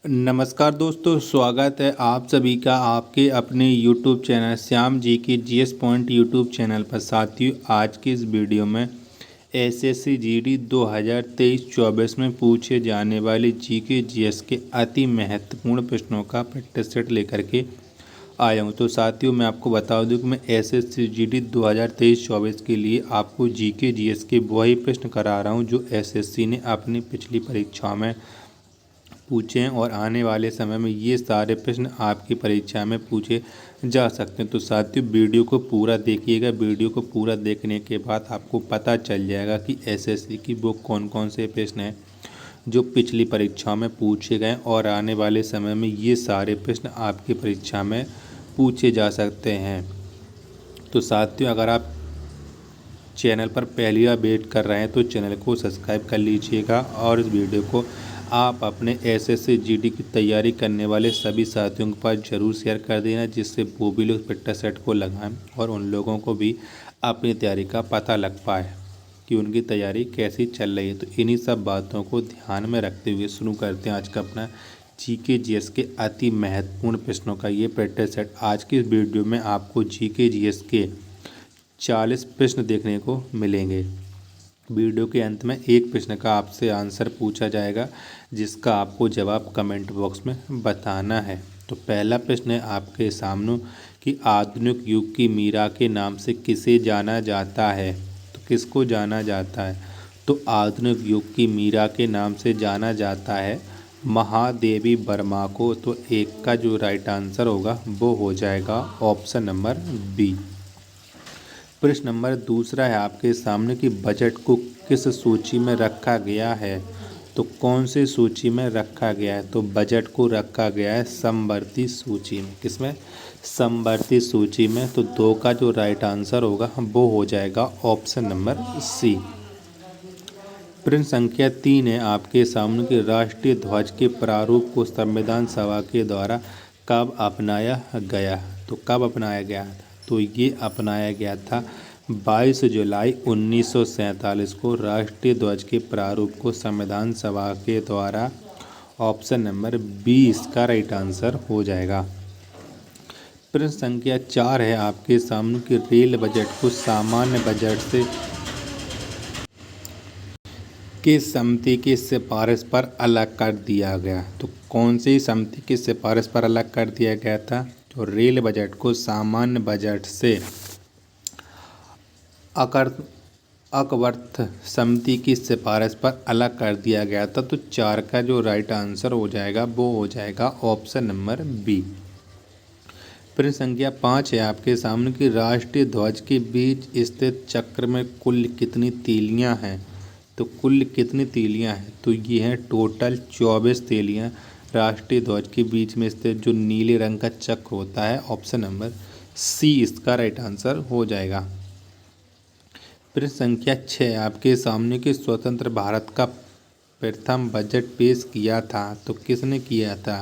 नमस्कार दोस्तों, स्वागत है आप सभी का आपके अपने YouTube चैनल श्याम जी की जीएस पॉइंट यूट्यूब चैनल पर। साथियों, आज की इस वीडियो में एसएससी जीडी 2023-24 में पूछे जाने वाले जीके जीएस के अति महत्वपूर्ण प्रश्नों का प्रैक्टिस सेट लेकर के आया हूँ। तो साथियों, मैं आपको बता दूँ कि मैं एसएससी जीडी 2023-24 के लिए आपको जीके जीएस के वही प्रश्न करा रहा हूँ जो एसएससी ने अपनी पिछली परीक्षा में पूछे हैं और आने वाले समय में ये सारे प्रश्न आपकी परीक्षा में पूछे जा सकते हैं। तो साथियों, वीडियो को पूरा देखिएगा। वीडियो को पूरा देखने के बाद आपको पता चल जाएगा कि एसएससी की वो कौन कौन से प्रश्न हैं जो पिछली परीक्षा में पूछे गए और आने वाले समय में ये सारे प्रश्न आपकी परीक्षा में पूछे जा सकते हैं। तो साथियों, अगर आप चैनल पर पहली बार वेट कर रहे हैं तो चैनल को सब्सक्राइब कर लीजिएगा और इस वीडियो को आप अपने एसएससी जीडी की तैयारी करने वाले सभी साथियों के पास ज़रूर शेयर कर देना, जिससे वो भी लोग प्रैक्टिस सेट को लगाएं और उन लोगों को भी अपनी तैयारी का पता लग पाए कि उनकी तैयारी कैसी चल रही है। तो इन्हीं सब बातों को ध्यान में रखते हुए शुरू करते हैं आज का अपना जीके जीएस के अति महत्वपूर्ण प्रश्नों का ये प्रैक्टिस सेट। आज की इस वीडियो में आपको जीके जीएस के 40 प्रश्न देखने को मिलेंगे। वीडियो के अंत में एक प्रश्न का आपसे आंसर पूछा जाएगा, जिसका आपको जवाब कमेंट बॉक्स में बताना है। तो पहला प्रश्न है आपके सामने कि आधुनिक युग की मीरा के नाम से किसे जाना जाता है। तो किसको जाना जाता है? तो आधुनिक युग की मीरा के नाम से जाना जाता है महादेवी वर्मा को। तो एक का जो राइट आंसर होगा वो हो जाएगा ऑप्शन नंबर बी। प्रश्न नंबर दूसरा है आपके सामने कि बजट को किस सूची में रखा गया है। तो कौन सी सूची में रखा गया है? तो बजट को रखा गया है समवर्ती सूची में। किसमें? समवर्ती सूची में। तो दो का जो राइट आंसर होगा वो हो जाएगा ऑप्शन नंबर सी। प्रश्न संख्या 3 है आपके सामने कि राष्ट्रीय ध्वज के प्रारूप को संविधान सभा के द्वारा कब अपनाया गया। तो कब अपनाया गया था? तो ये अपनाया गया था 22 जुलाई 1947 को राष्ट्रीय ध्वज के प्रारूप को संविधान सभा के द्वारा। ऑप्शन नंबर बी इसका राइट आंसर हो जाएगा। प्रश्न संख्या 4 है आपके सामने कि रेल बजट को सामान्य बजट से किस समिति की सिफारिश पर अलग कर दिया गया। तो कौन सी समिति की सिफारिश पर अलग कर दिया गया था? तो रेल बजट को सामान्य बजट से अकवर्थ समिति की सिफारिश पर अलग कर दिया गया था। तो 4 का जो राइट आंसर हो जाएगा वो हो जाएगा ऑप्शन नंबर बी। प्रश्न संख्या 5 है आपके सामने कि राष्ट्रीय ध्वज के बीच स्थित चक्र में कुल कितनी तीलियां हैं। तो कुल कितनी तीलियां हैं? तो ये हैं टोटल 24 तीलियां राष्ट्रीय ध्वज के बीच में स्थित जो नीले रंग का चक्र होता है। ऑप्शन नंबर सी इसका राइट आंसर हो जाएगा। प्रश्न संख्या 6 आपके सामने कि स्वतंत्र भारत का प्रथम बजट पेश किया था। तो किसने किया था?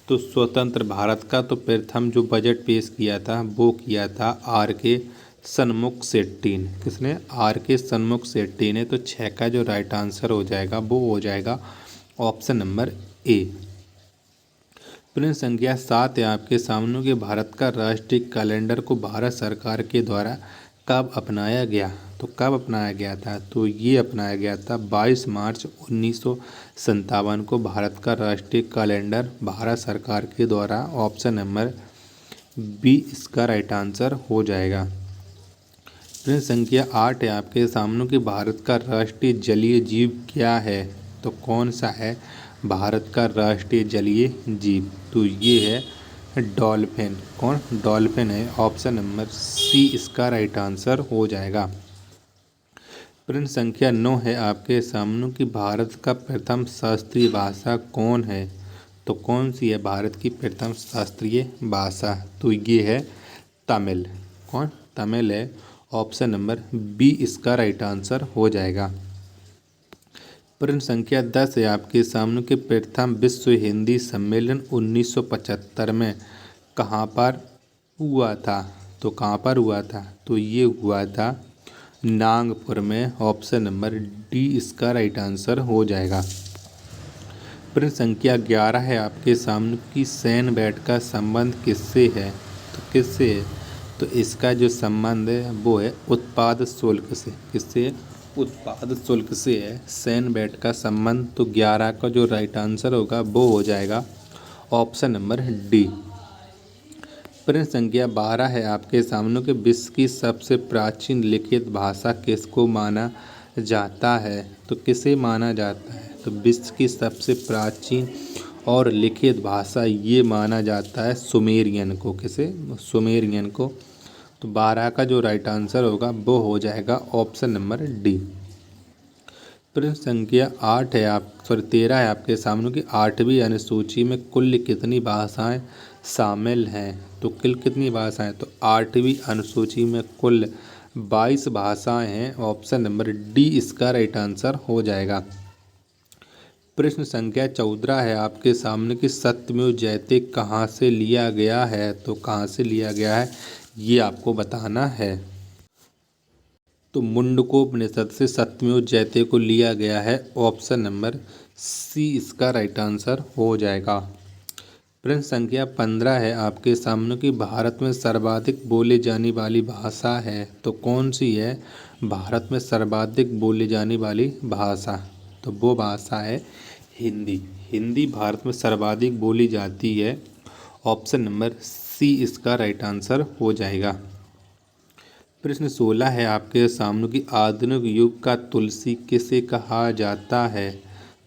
तो स्वतंत्र भारत का तो प्रथम जो बजट पेश किया था वो किया था आर के सन्मुख शेट्टी ने। किसने? आर के सन्मुख शेट्टी ने। तो 6 का जो राइट आंसर हो जाएगा वो हो जाएगा ऑप्शन नंबर ए। प्रश्न संख्या 7 है आपके सामने कि भारत का राष्ट्रीय कैलेंडर को भारत सरकार के द्वारा कब अपनाया गया। तो कब अपनाया गया था? तो ये अपनाया गया था 22 मार्च 1957 को भारत का राष्ट्रीय कैलेंडर भारत सरकार के द्वारा। ऑप्शन नंबर बी इसका राइट आंसर हो जाएगा। प्रश्न संख्या 8 है आपके सामने कि भारत का राष्ट्रीय जलीय जीव क्या है। तो कौन सा है भारत का राष्ट्रीय जलीय जीव? तो ये है डॉल्फिन। कौन? डॉल्फिन है। ऑप्शन नंबर सी इसका राइट आंसर हो जाएगा। प्रश्न संख्या 9 है आपके सामने कि भारत का प्रथम शास्त्रीय भाषा कौन है। तो कौन सी है भारत की प्रथम शास्त्रीय भाषा? तो ये है तमिल। कौन? तमिल है। ऑप्शन नंबर बी इसका राइट आंसर हो जाएगा। प्रश्न संख्या 10 है आपके सामने कि प्रथम विश्व हिंदी सम्मेलन 1975 में कहाँ पर हुआ था। तो कहाँ पर हुआ था? तो ये हुआ था नागपुर में। ऑप्शन नंबर डी इसका राइट आंसर हो जाएगा। प्रश्न संख्या 11 है आपके सामने कि सैन बेट का संबंध किससे है। तो किससे है, तो इसका जो संबंध है वो है उत्पाद शुल्क से। किससे है, उत्पाद शुल्क से है सैन बेट का संबंध। तो 11 का जो राइट आंसर होगा वो हो जाएगा ऑप्शन नंबर डी। प्रश्न संख्या 12 है आपके सामने कि विश्व की सबसे प्राचीन लिखित भाषा किसको माना जाता है। तो किसे माना जाता है, तो विश्व की सबसे प्राचीन और लिखित भाषा ये माना जाता है सुमेरियन को। किसे, सुमेरियन को। तो 12 का जो राइट आंसर होगा वो हो जाएगा ऑप्शन नंबर डी। प्रश्न संख्या 8 है 13 है आपके सामने कि 8वीं अनुसूची में कुल कितनी भाषाएं शामिल हैं। तो कुल कितनी भाषाएं, तो 8वीं अनुसूची में कुल 22 भाषाएं हैं। ऑप्शन नंबर डी इसका राइट आंसर हो जाएगा। प्रश्न संख्या 14 है आपके सामने कि सत्यमेव जयते कहाँ से लिया गया है। तो कहाँ से लिया गया है ये आपको बताना है। तो मुंडकोपनिषद से सत्यमेव जयते को लिया गया है। ऑप्शन नंबर सी इसका राइट आंसर हो जाएगा। प्रश्न संख्या 15 है आपके सामने कि भारत में सर्वाधिक बोली जाने वाली भाषा है। तो कौन सी है भारत में सर्वाधिक बोली जाने वाली भाषा, तो वो भाषा है हिंदी। हिंदी भारत में सर्वाधिक बोली जाती है। ऑप्शन नंबर सी इसका राइट आंसर हो जाएगा। प्रश्न 16 है आपके सामने कि आधुनिक युग का तुलसी किसे कहा जाता है।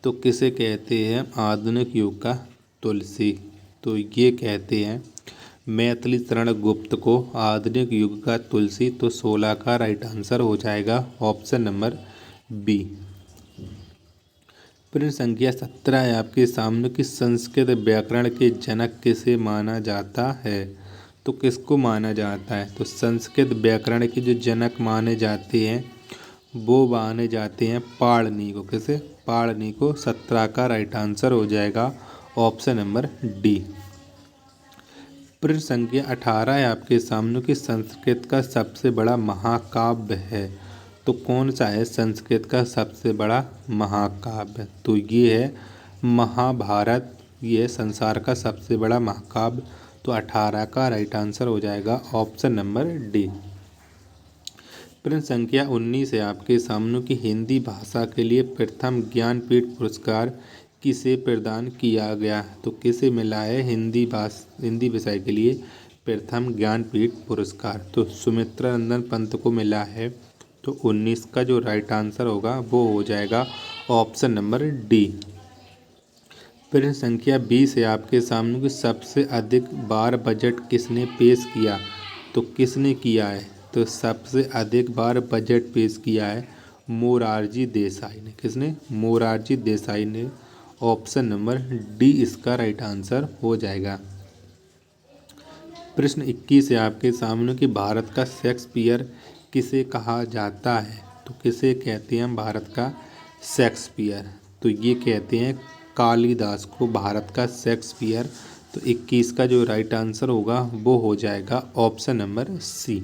तो किसे कहते हैं आधुनिक युग का तुलसी, तो ये कहते हैं मैथिली शरण गुप्त को आधुनिक युग का तुलसी। तो 16 का राइट आंसर हो जाएगा ऑप्शन नंबर बी। प्रश्न संख्या 17 है आपके सामने कि संस्कृत व्याकरण के जनक किसे माना जाता है। तो किसको माना जाता है, तो संस्कृत व्याकरण के जो जनक माने जाते हैं वो माने जाते हैं पाणिनि को। किसे, पाणिनि को। 17 का राइट आंसर हो जाएगा ऑप्शन नंबर डी। प्रश्न संख्या 18 है आपके सामने कि संस्कृत का सबसे बड़ा महाकाव्य है। तो कौन सा है संस्कृत का सबसे बड़ा महाकाव्य, तो ये है महाभारत। ये है संसार का सबसे बड़ा महाकाव्य। तो 18 का राइट आंसर हो जाएगा ऑप्शन नंबर डी। प्रश्न संख्या 19 है आपके सामने कि हिंदी भाषा के लिए प्रथम ज्ञानपीठ पुरस्कार किसे प्रदान किया गया। तो किसे मिला है हिंदी विषय के लिए प्रथम ज्ञानपीठ पुरस्कार, तो सुमित्रा नंदन पंत को मिला है। तो 19 का जो राइट आंसर होगा वो हो जाएगा ऑप्शन नंबर डी। प्रश्न संख्या 20 है आपके सामने कि सबसे अधिक बार बजट किसने पेश किया। तो किसने किया है, तो सबसे अधिक बार बजट पेश किया है मोरारजी देसाई ने। किसने, मोरारजी देसाई ने। ऑप्शन नंबर डी इसका राइट आंसर हो जाएगा। प्रश्न 21 है आपके सामने कि भारत का शेक्सपियर किसे कहा जाता है। तो किसे कहते हैं भारत का शेक्सपियर, तो ये कहते हैं कालिदास को भारत का शेक्सपियर। तो 21 का जो राइट आंसर होगा वो हो जाएगा ऑप्शन नंबर सी।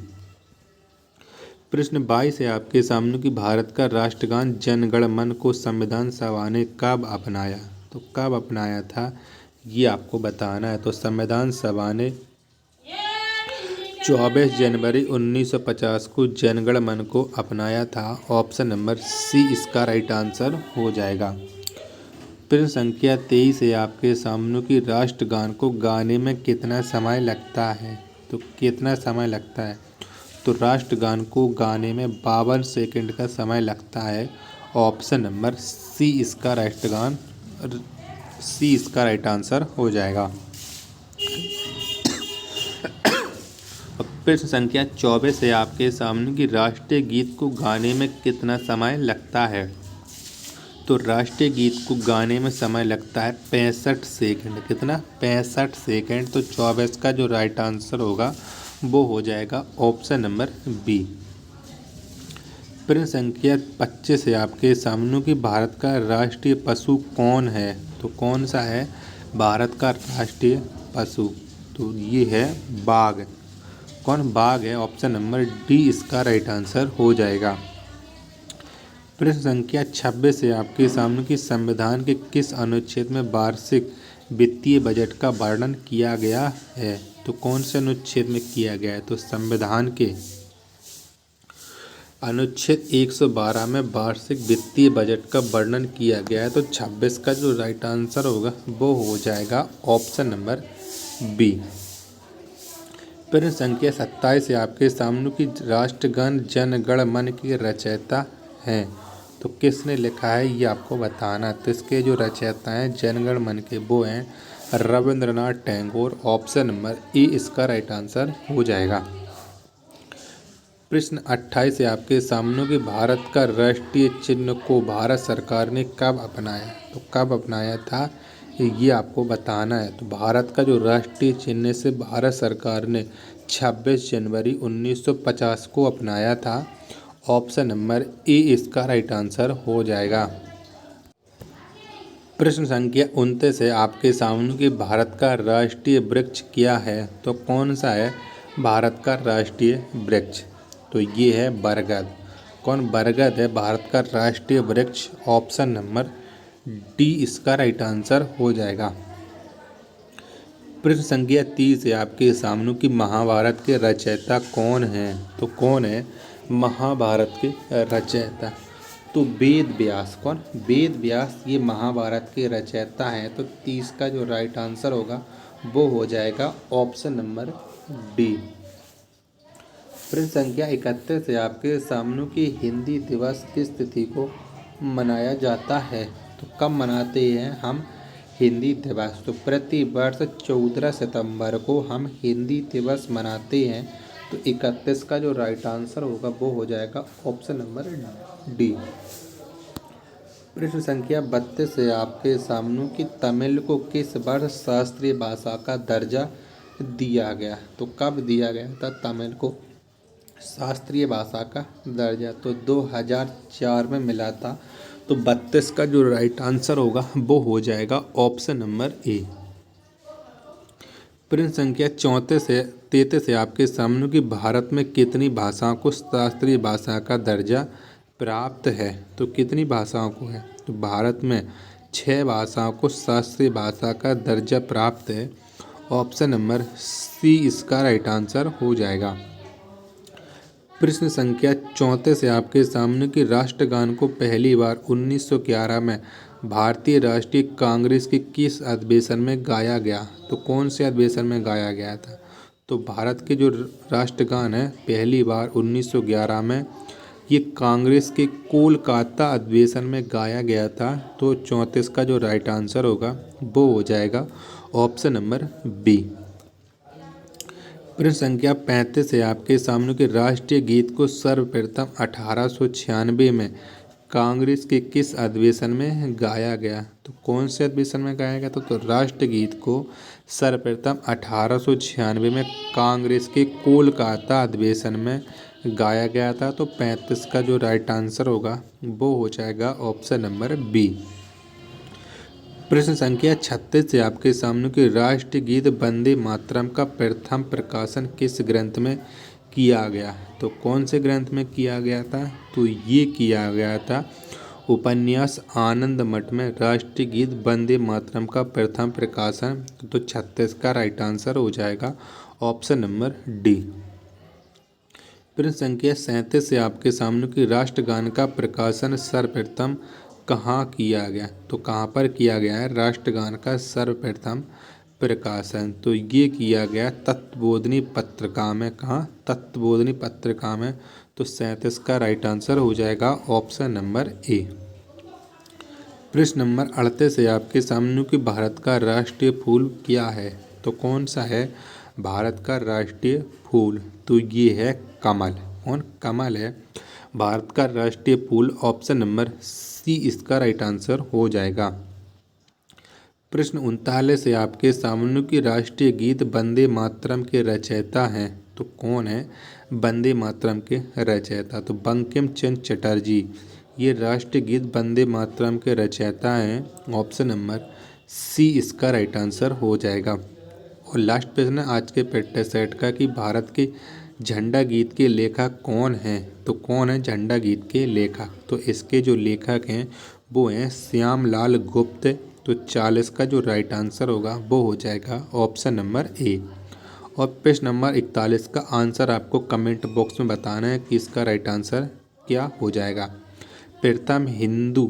प्रश्न 22 है आपके सामने कि भारत का राष्ट्रगान जन गण मन को संविधान सभा ने कब अपनाया। तो कब अपनाया था ये आपको बताना है। तो संविधान सभा ने 24 जनवरी 1950 को जनगण मन को अपनाया था। ऑप्शन नंबर सी इसका राइट आंसर हो जाएगा। प्रश्न संख्या 23 है आपके सामने कि राष्ट्रगान को गाने में कितना समय लगता है। तो कितना समय लगता है, तो राष्ट्रगान को गाने में 52 सेकंड का समय लगता है। ऑप्शन नंबर सी इसका राइट आंसर हो जाएगा। प्रश्न संख्या 24 है आपके सामने कि राष्ट्रीय गीत को गाने में कितना समय लगता है। तो राष्ट्रीय गीत को गाने में समय लगता है 65 सेकंड। कितना, 65 सेकंड। तो 24 का जो राइट आंसर होगा वो हो जाएगा ऑप्शन नंबर बी। प्रश्न संख्या 25 है आपके सामने कि भारत का राष्ट्रीय पशु कौन है। तो कौन सा है भारत का राष्ट्रीय पशु, तो ये है बाघ। कौन, बाघ है। ऑप्शन नंबर डी इसका राइट आंसर हो जाएगा। प्रश्न संख्या 26 है आपके सामने कि संविधान के किस अनुच्छेद में वार्षिक वित्तीय बजट का वर्णन किया गया है। तो कौन से अनुच्छेद में किया गया है। तो संविधान के अनुच्छेद 112 में वार्षिक वित्तीय बजट का वर्णन किया गया है। तो 26 का जो राइट आंसर होगा वो हो जाएगा ऑप्शन नंबर बी। प्रश्न संख्या 27 है आपके सामने कि राष्ट्रगान जन गण मन के रचयिता हैं। तो किसने लिखा है ये आपको बताना। तो इसके जो रचयिता हैं जन गण मन के वो हैं Rabindranath Tagore. Option number A इसका राइट आंसर हो जाएगा। प्रश्न 28 है आपके सामने कि भारत का राष्ट्रीय चिन्ह को भारत सरकार ने कब अपनाया। तो कब अपनाया था ये आपको बताना है। तो भारत का जो राष्ट्रीय चिन्ह से भारत सरकार ने 26 जनवरी 1950 को अपनाया था। ऑप्शन नंबर ए इसका राइट आंसर हो जाएगा। प्रश्न संख्या 29 है आपके सामने कि भारत का राष्ट्रीय वृक्ष क्या है। तो कौन सा है भारत का राष्ट्रीय वृक्ष। तो ये है बरगद। कौन बरगद है भारत का राष्ट्रीय वृक्ष। ऑप्शन नंबर डी इसका राइट आंसर हो जाएगा। प्रश्न संख्या 30 है आपके सामने कि महाभारत के रचयिता कौन हैं। तो कौन है महाभारत के रचयिता। तो वेद व्यास। कौन वेद व्यास ये महाभारत के रचयिता हैं। तो 30 का जो राइट आंसर होगा वो हो जाएगा ऑप्शन नंबर डी। प्रश्न संख्या 31 है आपके सामने कि हिंदी दिवस किस तिथि को मनाया जाता है। तो कब मनाते हैं हम हिंदी दिवस। तो प्रति वर्ष 14 सितंबर को हम हिंदी दिवस मनाते हैं। तो 31 का जो राइट आंसर होगा वो हो जाएगा ऑप्शन नंबर डी। प्रश्न संख्या 32 है आपके सामने कि तमिल को किस वर्ष शास्त्रीय भाषा का दर्जा दिया गया। तो कब दिया गया था तमिल को शास्त्रीय भाषा का दर्जा। तो 2004 में मिला था। तो 32 का जो राइट आंसर होगा वो हो जाएगा ऑप्शन नंबर ए। प्रश्न संख्या 33 है आपके सामने कि भारत में कितनी भाषाओं को शास्त्रीय भाषा का दर्जा प्राप्त है। तो कितनी भाषाओं को है। तो भारत में 6 भाषाओं को शास्त्रीय भाषा का दर्जा प्राप्त है। ऑप्शन नंबर सी इसका राइट आंसर हो जाएगा। प्रश्न संख्या 34 है आपके सामने कि राष्ट्रगान को पहली बार 1911 में भारतीय राष्ट्रीय कांग्रेस के किस अधिवेशन में गाया गया। तो कौन से अधिवेशन में गाया गया था। तो भारत के जो राष्ट्रगान है पहली बार 1911 में ये कांग्रेस के कोलकाता अधिवेशन में गाया गया था। तो 34 का जो राइट आंसर होगा वो हो जाएगा ऑप्शन नंबर बी। प्रश्न संख्या 35 है आपके सामने कि राष्ट्रीय गीत को सर्वप्रथम 1896 में कांग्रेस के किस अधिवेशन में गाया गया। तो कौन से अधिवेशन में गाया गया था। तो राष्ट्रीय गीत को सर्वप्रथम 1896 में कांग्रेस के कोलकाता अधिवेशन में गाया गया था। तो 35 का जो राइट आंसर होगा वो हो जाएगा ऑप्शन नंबर बी। प्रश्न संख्या 36 है आपके सामने कि राष्ट्रीय गीत वंदे मातरम का प्रथम प्रकाशन किस ग्रंथ में किया गया। तो कौन से ग्रंथ में किया गया था। तो ये किया गया था उपन्यास आनंद मठ में राष्ट्रीय गीत वंदे मातरम का प्रथम प्रकाशन। तो 36 का राइट आंसर हो जाएगा ऑप्शन नंबर डी। प्रश्न संख्या 37 है आपके सामने कि राष्ट्रगान का प्रकाशन सर्वप्रथम कहाँ किया गया। तो कहाँ पर किया गया है राष्ट्रगान का सर्वप्रथम प्रकाशन। तो ये किया गया तत्वबोधिनी पत्रिका में। कहाँ तत्वबोधिनी पत्रिका में। तो 37 का राइट आंसर हो जाएगा ऑप्शन नंबर ए। प्रश्न नंबर 38 है आपके सामने कि भारत का राष्ट्रीय फूल क्या है। तो कौन सा है भारत का राष्ट्रीय फूल। तो ये है कमल। कौन कमल है भारत का राष्ट्रीय फूल। ऑप्शन नंबर सी इसका राइट आंसर हो जाएगा। प्रश्न 39 है आपके सामने कि राष्ट्रीय गीत वंदे मातरम के रचयिता हैं। तो कौन है वंदे मातरम के रचयिता। तो बंकिम चंद्र चटर्जी ये राष्ट्रीय गीत वंदे मातरम के रचयिता हैं। ऑप्शन नंबर सी इसका राइट आंसर हो जाएगा। और लास्ट प्रश्न है आज के पेट सेट का कि भारत के झंडा गीत के लेखक कौन हैं? तो कौन है झंडा गीत के लेखक? तो इसके जो लेखक हैं वो हैं श्यामलाल गुप्त। तो 40 का जो राइट आंसर होगा वो हो जाएगा ऑप्शन नंबर ए। और प्रश्न नंबर 41 का आंसर आपको कमेंट बॉक्स में बताना है कि इसका राइट आंसर क्या हो जाएगा। प्रथम हिंदू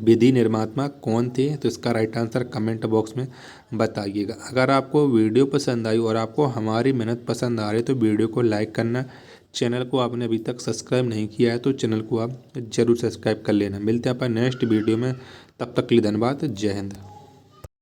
विधि निर्माता कौन थे? तो इसका राइट आंसर कमेंट बॉक्स में बताइएगा। अगर आपको वीडियो पसंद आई और आपको हमारी मेहनत पसंद आ रही है तो वीडियो को लाइक करना। चैनल को आपने अभी तक सब्सक्राइब नहीं किया है तो चैनल को आप जरूर सब्सक्राइब कर लेना। मिलते हैं अपन नेक्स्ट वीडियो में, तब तक के लिए धन्यवाद। जय हिंद।